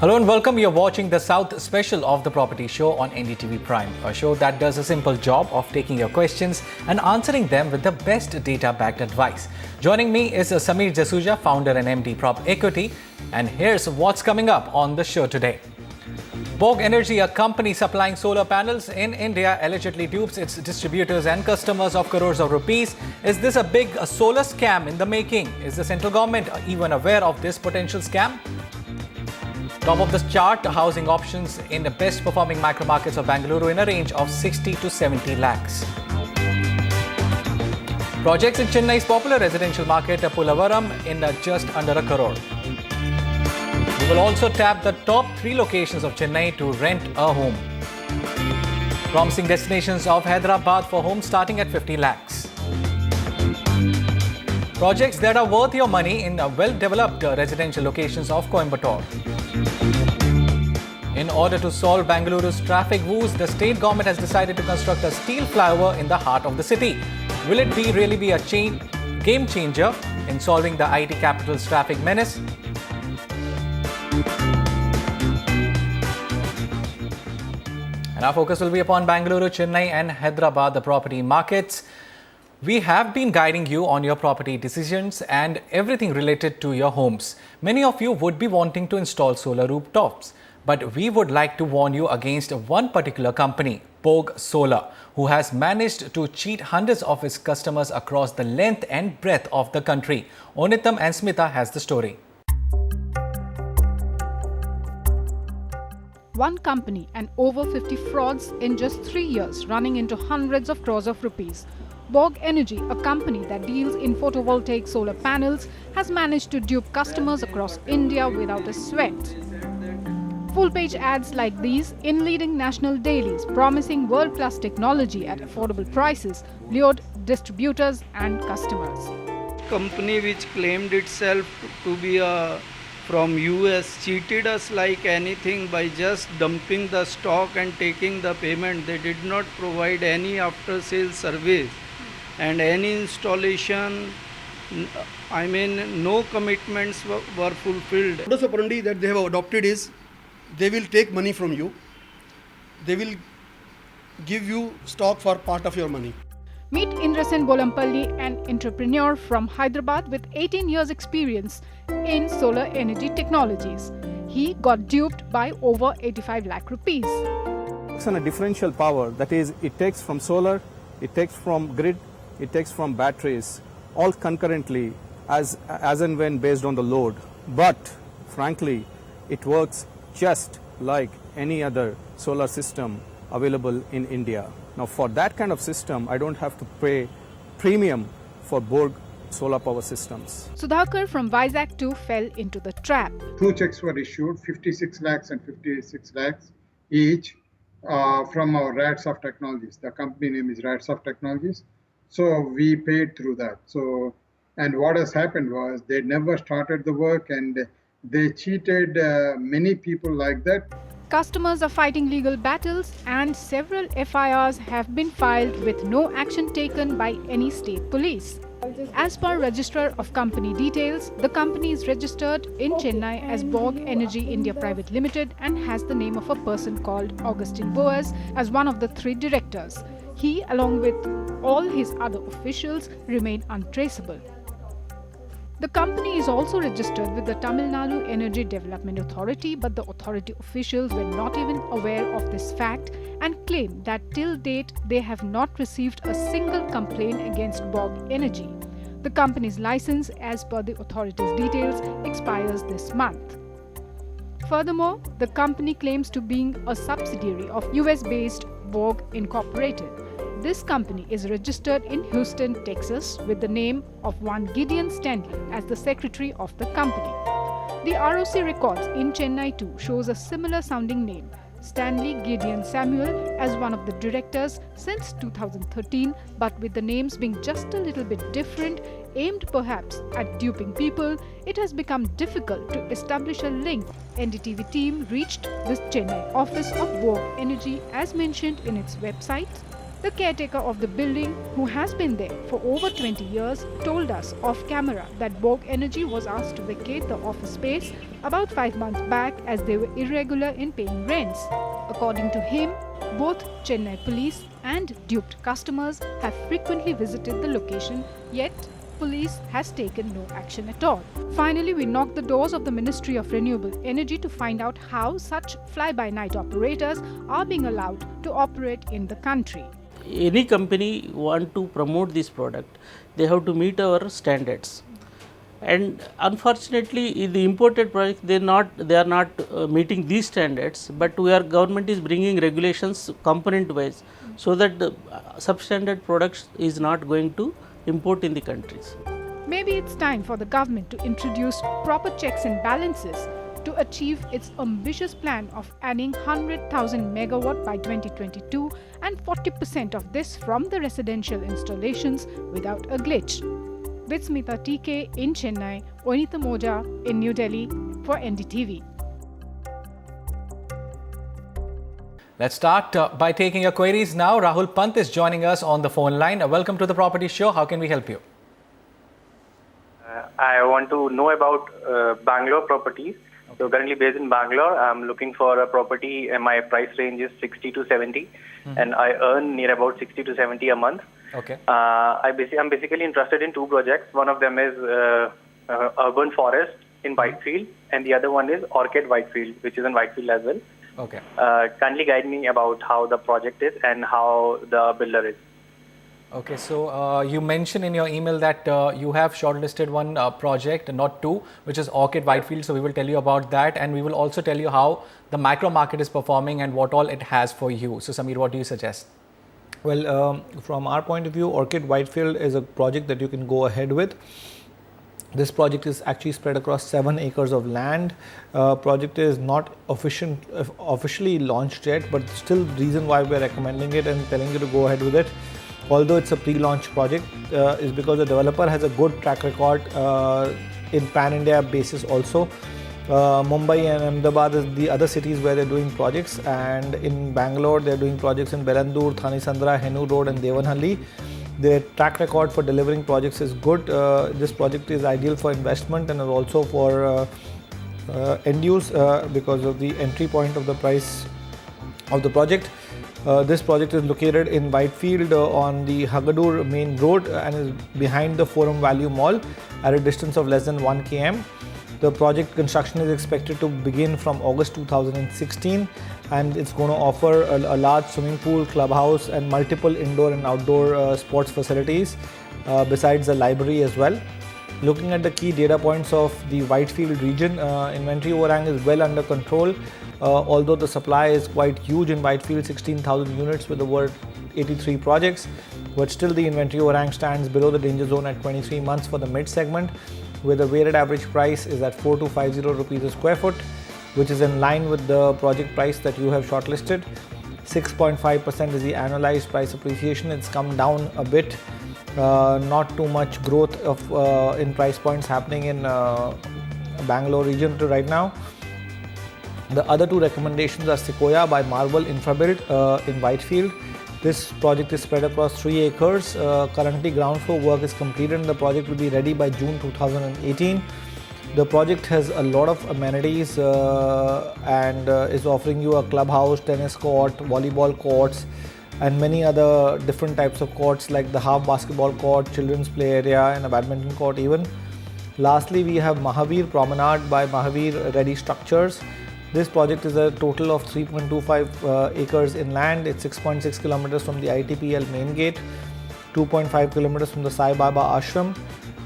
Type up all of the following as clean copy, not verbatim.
Hello and welcome. You're watching the South special of the Property Show on NDTV Prime, a show that does a simple job of taking your questions and answering them with the best data-backed advice. Joining me is Sameer Jasuja, founder and MD Prop Equity, and here's what's coming up on the show today. Borg Energy, a company supplying solar panels in India, allegedly dupes its distributors and customers of crores of rupees. Is this a big solar scam in the making? Is the central government even aware of this potential scam? Top of the chart, housing options in the best performing micro markets of Bengaluru in a range of 60 to 70 lakhs. Projects in Chennai's popular residential market, Pulavaram, in just under a crore. We will also tap the top 3 locations of Chennai to rent a home. Promising destinations of Hyderabad for homes starting at 50 lakhs. Projects that are worth your money in well-developed residential locations of Coimbatore. In order to solve Bengaluru's traffic woes, the state government has decided to construct a steel flyover in the heart of the city. Will it really be a game changer in solving the IT capital's traffic menace? And our focus will be upon Bengaluru, Chennai and Hyderabad, the property markets. We have been guiding you on your property decisions and everything related to your homes. Many of you would be wanting to install solar rooftops, but we would like to warn you against one particular company, Borg Solar, who has managed to cheat hundreds of its customers across the length and breadth of the country. Onitam and Smita has the story. One company and over 50 frauds in just 3 years, running into hundreds of crores of rupees. Borg Energy, a company that deals in photovoltaic solar panels, has managed to dupe customers across India without a sweat. Full-page ads like these in leading national dailies promising world-class technology at affordable prices lured distributors and customers. Company which claimed itself to be from US cheated us like anything by just dumping the stock and taking the payment. They did not provide any after-sales service and any installation. No commitments were fulfilled. The modus operandi that they have adopted is they will take money from you. They will give you stock for part of your money. Meet Indrasen Bolampalli, an entrepreneur from Hyderabad with 18 years experience in solar energy technologies. He got duped by over 85 lakh rupees. It's on a differential power, that is, it takes from solar, it takes from grid, it takes from batteries, all concurrently as and when based on the load. But frankly, it works just like any other solar system available in India. Now, for that kind of system, I don't have to pay premium for Borg solar power systems. Sudhakar from Vizag too fell into the trap. 2 checks were issued, 56 lakhs and 56 lakhs each from our Radsoft Technologies. The company name is Radsoft Technologies. So we paid through that. And what has happened was they never started the work and they cheated many people like that. Customers are fighting legal battles and several FIRs have been filed with no action taken by any state police. As per Registrar of Company Details, the company is registered in Chennai as Borg Energy India Private Limited and has the name of a person called Augustine Boas as one of the 3 directors. He, along with all his other officials, remain untraceable. The company is also registered with the Tamil Nadu Energy Development Authority, but the authority officials were not even aware of this fact and claim that till date they have not received a single complaint against Borg Energy. The company's license, as per the authority's details, expires this month. Furthermore, the company claims to be a subsidiary of US-based Borg Incorporated. This company is registered in Houston, Texas with the name of one Gideon Stanley as the secretary of the company. The ROC records in Chennai too shows a similar sounding name, Stanley Gideon Samuel, as one of the directors since 2013, but with the names being just a little bit different, aimed perhaps at duping people, it has become difficult to establish a link. NDTV team reached the Chennai office of Borg Energy as mentioned in its website. The caretaker of the building, who has been there for over 20 years, told us off camera that Borg Energy was asked to vacate the office space about 5 months back as they were irregular in paying rents. According to him, both Chennai police and duped customers have frequently visited the location, yet police has taken no action at all. Finally, we knocked the doors of the Ministry of Renewable Energy to find out how such fly-by-night operators are being allowed to operate in the country. Any company want to promote this product, they have to meet our standards. And unfortunately, in the imported product, they are not meeting these standards. But government is bringing regulations component wise, so that the substandard products is not going to import in the countries. Maybe it's time for the government to introduce proper checks and balances to achieve its ambitious plan of adding 100,000 megawatt by 2022 and 40% of this from the residential installations without a glitch. With Smita TK in Chennai, Onita Moja in New Delhi for NDTV. Let's start by taking your queries now. Rahul Pant is joining us on the phone line. Welcome to the Property Show. How can we help you? I want to know about Bangalore properties. So currently based in Bangalore, I'm looking for a property and my price range is 60 to 70 and I earn near about 60 to 70 a month. Okay. I'm basically interested in two projects. One of them is Urban Forest in Whitefield and the other one is Orchid Whitefield, which is in Whitefield as well. Okay. Kindly guide me about how the project is and how the builder is. Okay, so you mentioned in your email that you have shortlisted one project, not two, which is Orchid Whitefield. So we will tell you about that, and we will also tell you how the macro market is performing and what all it has for you. So Samir, what do you suggest? Well, from our point of view, Orchid Whitefield is a project that you can go ahead with. This project is actually spread across 7 acres of land. Project is not officially launched yet, but still the reason why we are recommending it and telling you to go ahead with it, although it's a pre-launch project, is because the developer has a good track record in pan-India basis also. Mumbai and Ahmedabad is the other cities where they're doing projects, and in Bangalore they're doing projects in Bellandur, Thane Sandra, Henu Road and Devanhalli. Their track record for delivering projects is good. This project is ideal for investment and also for end use because of the entry point of the price of the project. This project is located in Whitefield on the Hagadur main road and is behind the Forum Value Mall at a distance of less than 1 km. The project construction is expected to begin from August 2016 and it's going to offer a large swimming pool, clubhouse and multiple indoor and outdoor sports facilities besides the library as well. Looking at the key data points of the Whitefield region, inventory overhang is well under control. Although the supply is quite huge in Whitefield, 16,000 units with over 83 projects, but still the inventory overhang stands below the danger zone at 23 months for the mid segment, where the weighted average price is at 4250 rupees a square foot, which is in line with the project price that you have shortlisted. 6.5% is the annualized price appreciation. It's come down a bit. Not too much growth in price points happening in Bangalore region right now. The other two recommendations are Sequoia by Marble Infrabuild in Whitefield. This project is spread across 3 acres. Currently ground floor work is completed and the project will be ready by June 2018. The project has a lot of amenities and is offering you a clubhouse, tennis court, volleyball courts and many other different types of courts like the half basketball court, children's play area and a badminton court even. Lastly, we have Mahavir Promenade by Mahavir Ready Structures. This project is a total of 3.25 acres in land. It's 6.6 kilometers from the ITPL main gate, 2.5 kilometers from the Sai Baba Ashram.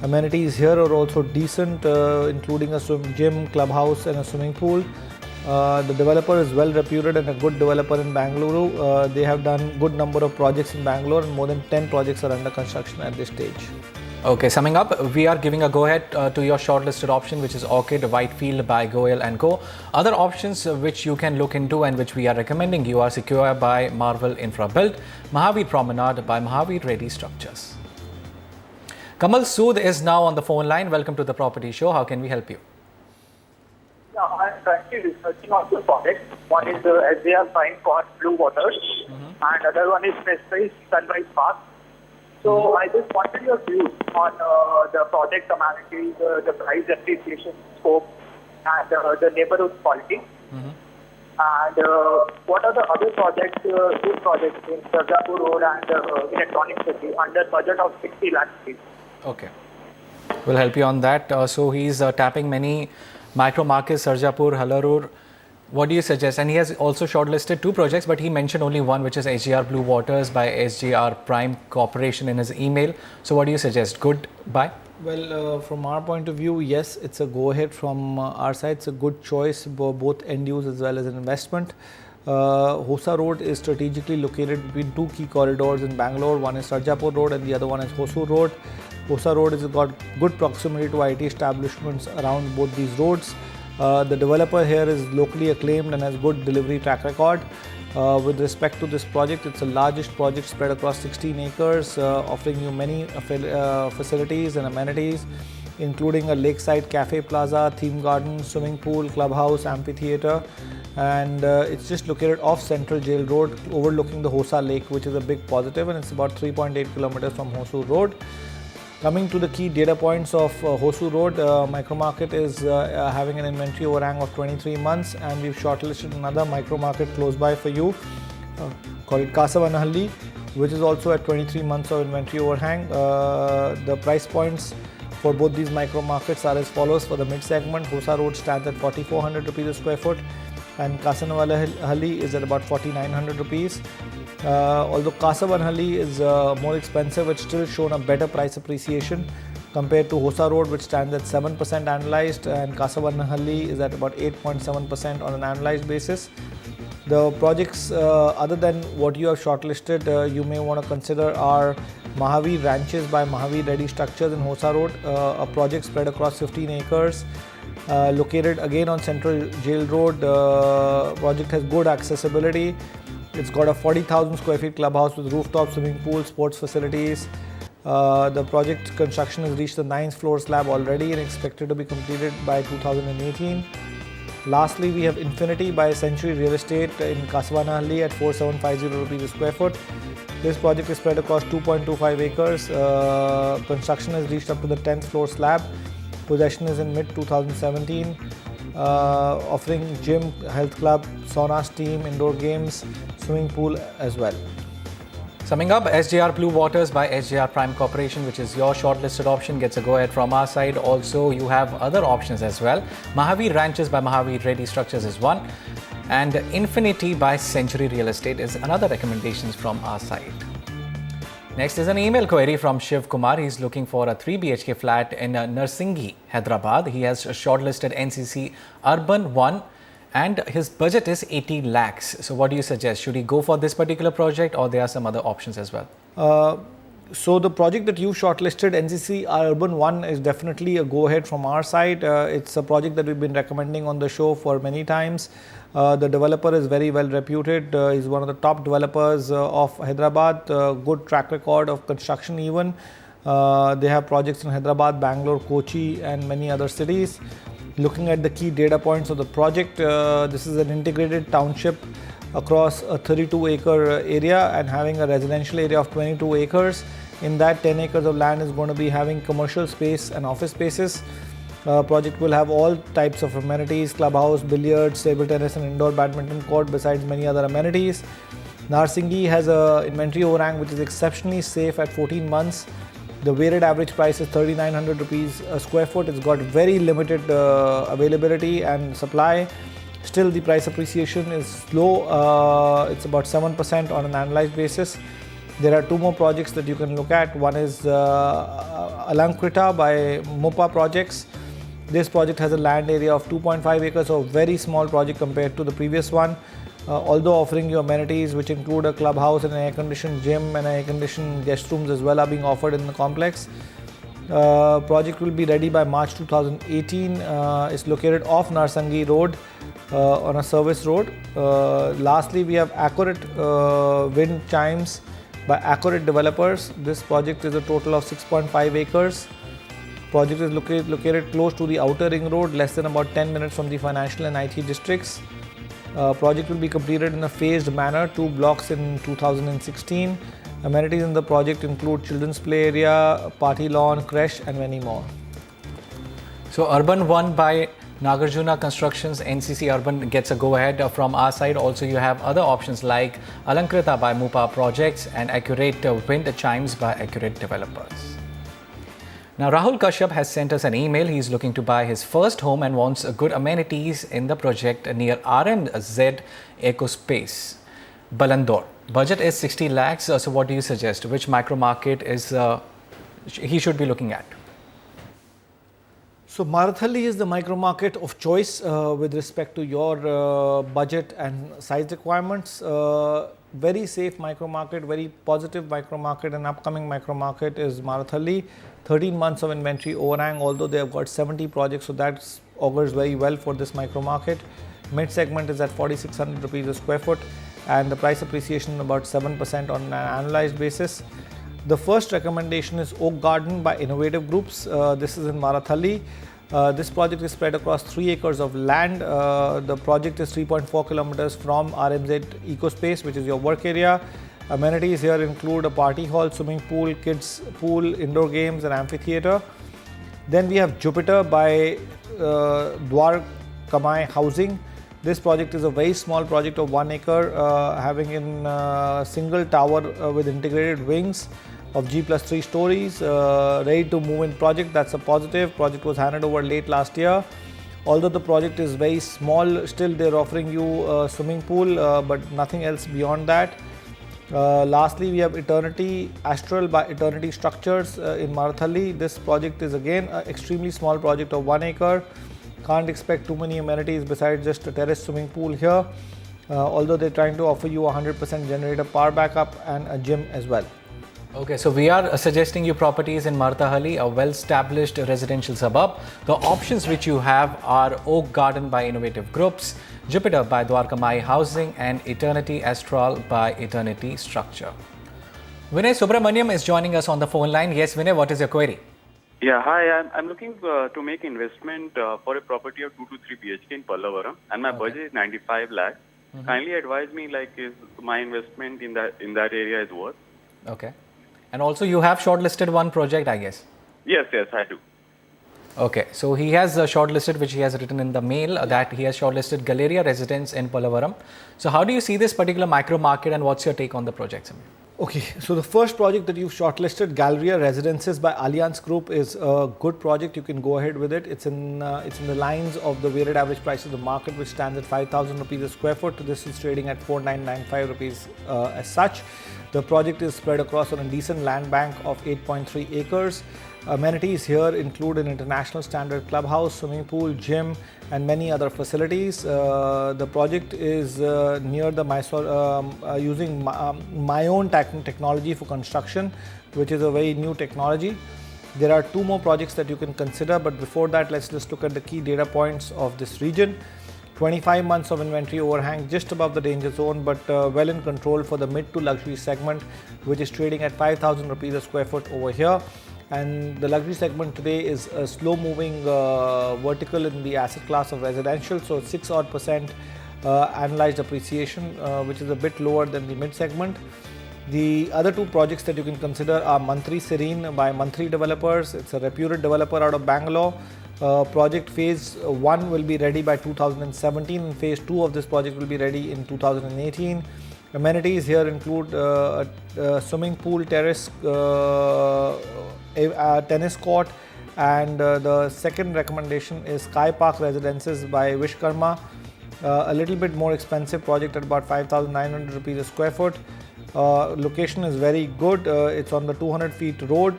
Amenities here are also decent, including a gym, clubhouse and a swimming pool. The developer is well reputed and a good developer in Bengaluru. They have done good number of projects in Bangalore and more than 10 projects are under construction at this stage. Okay, summing up, we are giving a go-ahead to your shortlisted option, which is Orchid Whitefield by Goel & Co. Other options which you can look into and which we are recommending you are Sequoia by Marble Infrabuild, Mahavir Promenade by Mahavir Ready Structures. Kamal Sood is now on the phone line. Welcome to the Property Show. How can we help you? I'm currently researching on two projects. One is SJR Prime Blue Waters, and other one is Prestige Sunrise Park. So I just wanted your views on the project amenities, the price appreciation scope, and the neighborhood quality. And what are the other projects, two projects in Sarjapur Road and Electronic City under budget of 60 lakhs rupees? Okay. We'll help you on that. So he's tapping many micro markets, Sarjapur, Halarur. What do you suggest? And he has also shortlisted two projects, but he mentioned only one, which is SGR Blue Waters by SGR Prime Corporation in his email. So what do you suggest? Good buy? Well, from our point of view, yes, it's a go-ahead from our side. It's a good choice for both end use as well as an investment. Hosa Road is strategically located between two key corridors in Bangalore. One is Sarjapur Road and the other one is Hosur Road. Hosa Road has got good proximity to IT establishments around both these roads. The developer here is locally acclaimed and has good delivery track record. With respect to this project, it's the largest project spread across 16 acres, offering you many facilities and amenities, including a lakeside cafe plaza, theme garden, swimming pool, clubhouse, amphitheatre, and it's just located off Central Jail Road, overlooking the Hosa Lake, which is a big positive, and it's about 3.8 kilometers from Hosur Road. Coming to the key data points of Hosur Road, micro market is having an inventory overhang of 23 months, and we've shortlisted another micro market close by for you called Kasavanahalli, which is also at 23 months of inventory overhang. The price points for both these micro markets are as follows. For the mid segment, Hosa Road stands at 4,400 rupees a square foot, and Kasavanahalli is at about 4,900 rupees. Although Kasavanahalli is more expensive, it's still shown a better price appreciation compared to Hosa Road, which stands at 7% annualized, and Kasavanahalli is at about 8.7% on an annualized basis. The projects other than what you have shortlisted, you may want to consider are Mahavir Ranches by Mahavir Ready Structures in Hosa Road, a project spread across 15 acres. Located again on Central Jail Road. Project has good accessibility. It's got a 40,000 square feet clubhouse with rooftop swimming pool, sports facilities. The project construction has reached the 9th floor slab already and expected to be completed by 2018. Lastly, we have Infinity by Century Real Estate in Kasavanahalli at 4,750 rupees a square foot. This project is spread across 2.25 acres. Construction has reached up to the 10th floor slab. Possession is in mid-2017, offering gym, health club, sauna, steam, indoor games, swimming pool as well. Summing up, SGR Blue Waters by SGR Prime Corporation, which is your shortlisted option, gets a go-ahead from our side. Also, you have other options as well. Mahavir Ranches by Mahavir Ready Structures is one, and Infinity by Century Real Estate is another recommendations from our side. Next is an email query from Shiv Kumar. He's looking for a 3 BHK flat in Narsinghi, Hyderabad. He has shortlisted NCC Urban 1 and his budget is 80 lakhs. So what do you suggest? Should he go for this particular project or there are some other options as well? So the project that you shortlisted, NCC Urban 1, is definitely a go-ahead from our side. It's a project that we've been recommending on the show for many times. The developer is very well reputed. He's one of the top developers of Hyderabad. Good track record of construction even. They have projects in Hyderabad, Bangalore, Kochi and many other cities. Looking at the key data points of the project, this is an integrated township across a 32-acre area and having a residential area of 22 acres. In that, 10 acres of land is going to be having commercial space and office spaces. Project will have all types of amenities: clubhouse, billiards, table tennis and indoor badminton court, besides many other amenities. Narsinghi has a inventory overhang which is exceptionally safe at 14 months. The weighted average price is 3,900 rupees a square foot. It's got very limited availability and supply. Still, the price appreciation is slow. It's about 7% on an annualized basis. There are two more projects that you can look at. One is Alankrita by Mopa Projects. This project has a land area of 2.5 acres, so a very small project compared to the previous one. Although offering you amenities which include a clubhouse and an air-conditioned gym and air-conditioned guest rooms as well are being offered in the complex. Project will be ready by March 2018. It's located off Narsinghi Road on a service road. Lastly, we have Accurate Wind Chimes by Accurate Developers. This project is a total of 6.5 acres. Project is located close to the outer ring road, less than about 10 minutes from the financial and IT districts. Project will be completed in a phased manner, 2 blocks in 2016. Amenities in the project include children's play area, party lawn, creche and many more. So Urban 1 by Nagarjuna Constructions, NCC Urban gets a go-ahead from our side. Also, you have other options like Alankrita by Mupa Projects and Accurate Wind Chimes by Accurate Developers. Now, Rahul Kashyap has sent us an email. He's looking to buy his first home and wants good amenities in the project near RMZ Ecospace, Balandor. Budget is 60 lakhs. So what do you suggest? Which micro market is he should be looking at? So Marathali is the micro market of choice with respect to your budget and size requirements. Very safe micro market, very positive micro market, and upcoming micro market is Marathali. 13 months of inventory overhang, although they have got 70 projects, so that augurs very well for this micro market. Mid segment is at 4,600 rupees a square foot, and the price appreciation about 7% on an annualized basis. The first recommendation is Oak Garden by Innovative Groups. This is in Marathali. This project is spread across 3 acres of land. The project is 3.4 kilometers from RMZ Ecospace, which is your work area. Amenities here include a party hall, swimming pool, kids pool, indoor games and amphitheater. Then we have Jupiter by Dwar Kamai Housing. This project is a very small project of 1 acre, having in single tower with integrated wings of G plus 3 stories, ready to move in project. That's a positive. Project was handed over late last year. Although the project is very small, still they're offering you a swimming pool, but nothing else beyond that. Lastly, we have Eternity Astral by Eternity Structures in Marathali. This project is again an extremely small project of 1 acre. Can't expect too many amenities besides just a terrace swimming pool here, although they're trying to offer you 100% generator power backup and a gym as well. Okay, so we are suggesting you properties in Marathali, a well-established residential suburb. The options which you have are Oak Garden by Innovative Groups, Jupiter by Dwarkamai Housing and Eternity Astral by Eternity Structure. Vinay Subramaniam is joining us on the phone line. Yes, Vinay, what is your query? Yeah, hi. I'm looking to make investment for a property of 2 to 3 BHK in Pallavaram, and my budget is 95 lakhs. Kindly advise me, like, is my investment in that area is worth? Okay. And also you have shortlisted one project, I guess. Yes, I do. Okay, so he has shortlisted, which he has written in the mail, that he has shortlisted Galleria Residence in Pallavaram. So how do you see this particular micro market and what's your take on the project, Samir? Okay, so the first project that you've shortlisted, Galleria Residences by Allianz Group, is a good project. You can go ahead with it. It's in the lines of the weighted average price of the market, which stands at 5,000 rupees a square foot. This is trading at 4,995 rupees as such. The project is spread across on a decent land bank of 8.3 acres. Amenities here include an international standard clubhouse, swimming pool, gym and many other facilities. The project is near the Mysore, using my own technology for construction, which is a very new technology. There are 2 more projects that you can consider, but before that, let's just look at the key data points of this region. 25 months of inventory overhang just above the danger zone, but well in control for the mid to luxury segment, which is trading at 5,000 rupees a square foot over here. And the luxury segment today is a slow moving vertical in the asset class of residential, so 6% odd annualized appreciation, which is a bit lower than the mid segment. The other 2 projects that you can consider are Mantri Serene by Mantri Developers. It's a reputed developer out of Bangalore. Project phase 1 will be ready by 2017 and phase 2 of this project will be ready in 2018. Amenities here include a swimming pool, terrace, a tennis court, and the second recommendation is Sky Park Residences by Vishkarma. A little bit more expensive project at about 5,900 rupees a square foot. Location is very good. It's on the 200 feet road.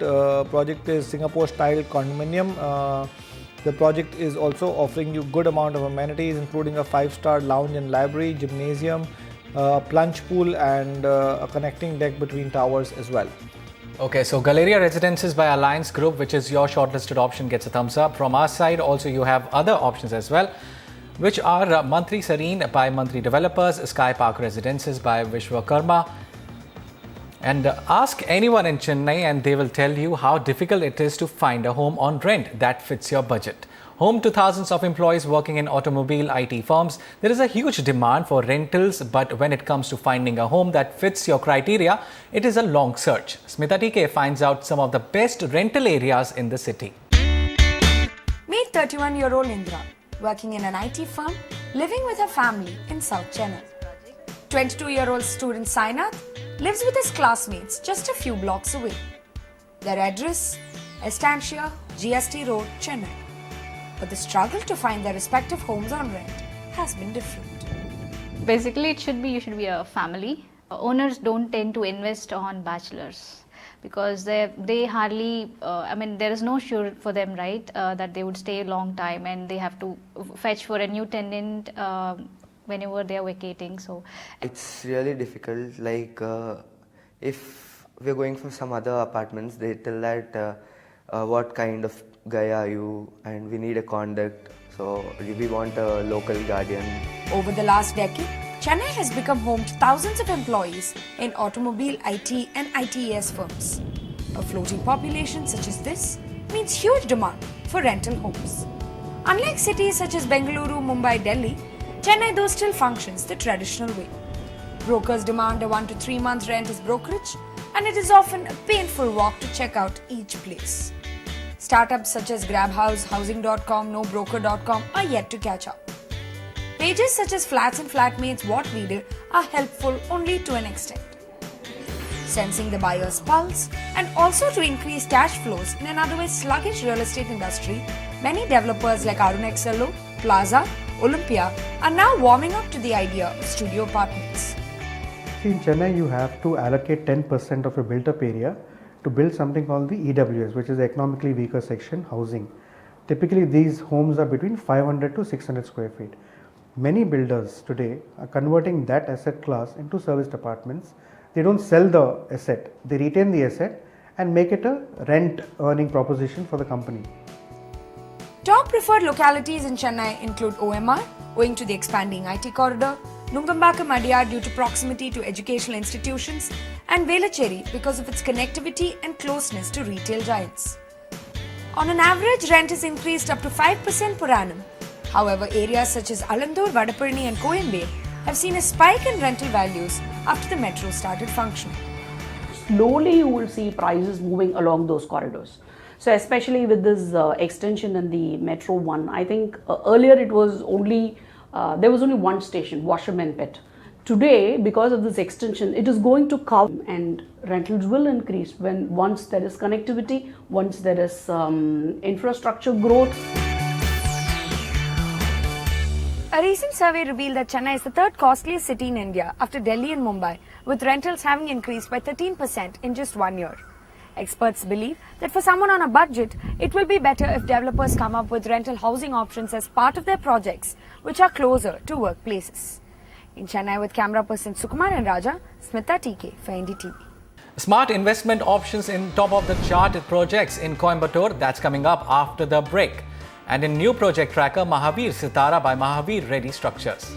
Project is Singapore style condominium. The project is also offering you good amount of amenities, including a 5-star lounge and library, gymnasium, plunge pool and a connecting deck between towers as well. Okay, so Galleria Residences by Allianz Group, which is your shortlisted option, gets a thumbs up. From our side, also you have other options as well, which are Mantri Serene by Mantri Developers, Sky Park Residences by Vishwakarma, And ask anyone in Chennai and they will tell you how difficult it is to find a home on rent that fits your budget. Home to thousands of employees working in automobile IT firms, there is a huge demand for rentals, but when it comes to finding a home that fits your criteria, it is a long search. Smita TK finds out some of the best rental areas in the city. Meet 31-year-old Indra, working in an IT firm, living with her family in South Chennai. 22-year-old student Sainath lives with his classmates just a few blocks away. Their address, Estancia, GST Road, Chennai. But the struggle to find their respective homes on rent has been different. Basically, you should be a family. Owners don't tend to invest on bachelors because they hardly, there is no sure for them, right, that they would stay a long time, and they have to fetch for a new tenant whenever they are vacating. So it's really difficult. Like if we're going for some other apartments, they tell that what kind of guy are you, and we need a conduct, so we want a local guardian. Over the last decade, Chennai has become home to thousands of employees in automobile, IT and ITES firms. A floating population such as this means huge demand for rental homes. Unlike cities such as Bengaluru, Mumbai, Delhi, Chennai though still functions the traditional way. Brokers demand a 1 to 3 month rent as brokerage, and it is often a painful walk to check out each place. Startups such as Grabhouse, Housing.com, NoBroker.com are yet to catch up. Pages such as Flats and Flatmates, What We Did are helpful only to an extent. Sensing the buyer's pulse and also to increase cash flows in an otherwise sluggish real estate industry, many developers like Arunexello, Plaza, Olympia are now warming up to the idea of studio apartments. See, in Chennai, you have to allocate 10% of your built-up area to build something called the EWS, which is the economically weaker section housing. Typically, these homes are between 500 to 600 square feet. Many builders today are converting that asset class into serviced apartments. They don't sell the asset, they retain the asset and make it a rent earning proposition for the company. Top preferred localities in Chennai include OMR, owing to the expanding IT corridor, Nungambakam Adyar due to proximity to educational institutions, and Velachery because of its connectivity and closeness to retail giants. On an average, rent has increased up to 5% per annum. However, areas such as Alandur, Vadapalani and Coimbatore have seen a spike in rental values after the metro started functioning. Slowly you will see prices moving along those corridors. So especially with this extension in the Metro 1, I think earlier it was only, there was only one station, Washerman Pet. Today, because of this extension, it is going to come and rentals will increase once there is connectivity, once there is infrastructure growth. A recent survey revealed that Chennai is the third costliest city in India after Delhi and Mumbai, with rentals having increased by 13% in just 1 year. Experts believe that for someone on a budget, it will be better if developers come up with rental housing options as part of their projects, which are closer to workplaces. In Chennai with camera person Sukumar and Raja, Smita TK for NDTV. Smart investment options in top of the chart projects in Coimbatore, that's coming up after the break. And in new project tracker, Mahavir Sitara by Mahavir Ready Structures.